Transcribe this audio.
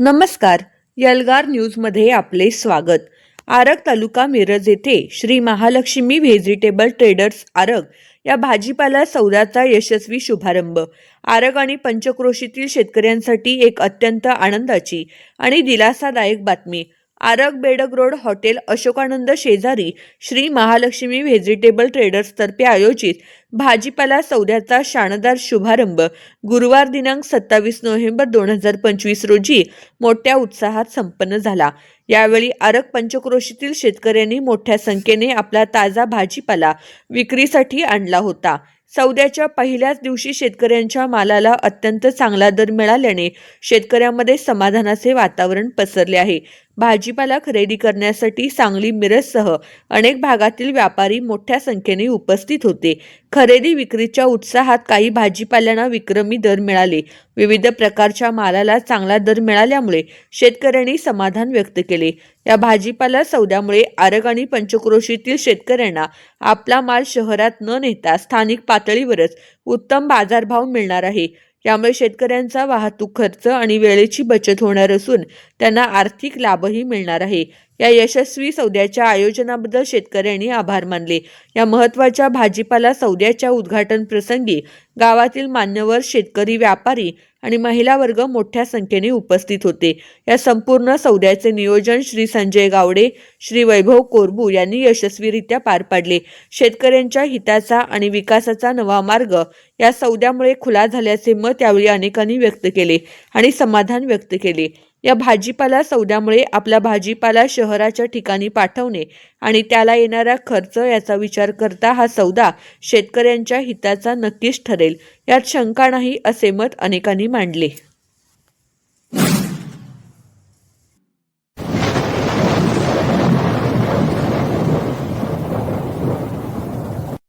नमस्कार. यलगार न्यूजमध्ये आपले स्वागत. आरग तालुका मिरज येथे श्री महालक्ष्मी व्हेजिटेबल ट्रेडर्स आरग या भाजीपाला सौद्याचा यशस्वी शुभारंभ. आरग आणि पंचक्रोशीतील शेतकऱ्यांसाठी एक अत्यंत आनंदाची आणि दिलासादायक बातमी. आरग बेडग रोड हॉटेल अशोकानंद शेजारी श्री महालक्ष्मी व्हेजिटेबल ट्रेडर्स तर्फे आयोजित भाजीपाला सौद्याचा शानदार शुभारंभ गुरुवार दिनांक 27 नोव्हेंबर 2025 रोजी मोठ्या उत्साहात संपन्न झाला. यावेळी आरग पंचक्रोशीतील शेतकऱ्यांनी मोठ्या संख्येने आपला ताजा भाजीपाला विक्रीसाठी आणला होता. सौद्याच्या पहिल्याच दिवशी शेतकऱ्यांच्या मालाला अत्यंत चांगला दर मिळाल्याने शेतकऱ्यांमध्ये समाधानाचे वातावरण पसरले आहे. भाजीपाला खरेदी करण्यासाठी सांगली मिरजसह अनेक भागातील व्यापारी मोठ्या संख्येने उपस्थित होते. खरेदी विक्रीच्या उत्साहात काही भाजीपाल्यांना विक्रमी दर मिळाले. विविध प्रकारच्या मालाला चांगला दर मिळाल्यामुळे शेतकऱ्यांनी समाधान व्यक्त केले. या भाजीपाला सौद्यामुळे आरग आणि पंचक्रोशीतील शेतकऱ्यांना आपला माल शहरात न नेता स्थानिक पातळीवरच उत्तम बाजारभाव मिळणार आहे. यामुळे शेतकऱ्यांचा वाहतूक खर्च आणि वेळेची बचत होणार असून त्यांना आर्थिक लाभही मिळणार आहे. या यशस्वी सौद्याच्या आयोजनाबद्दल शेतकऱ्यांनी आभार मानले. या महत्त्वाच्या भाजीपाला सौद्याच्या उद्घाटन प्रसंगी गावातील मान्यवर, शेतकरी, व्यापारी आणि महिला वर्ग मोठ्या संख्येने उपस्थित होते. या संपूर्ण सौद्याचे नियोजन श्री संजय गावडे, श्री वैभव कोरबू यांनी यशस्वीरित्या पार पाडले. शेतकऱ्यांच्या हिताचा आणि विकासाचा नवा मार्ग या सौद्यामुळे खुला झाल्याचे मत यावेळी अनेकांनी व्यक्त केले आणि समाधान व्यक्त केले. या भाजीपाला सौद्यामुळे आपला भाजीपाला शहराच्या ठिकाणी पाठवणे आणि त्याला येणारा खर्च याचा विचार करता हा सौदा शेतकऱ्यांच्या हिताचा नक्कीच ठरेल, यात शंका नाही, असे मत अनेकांनी मांडले.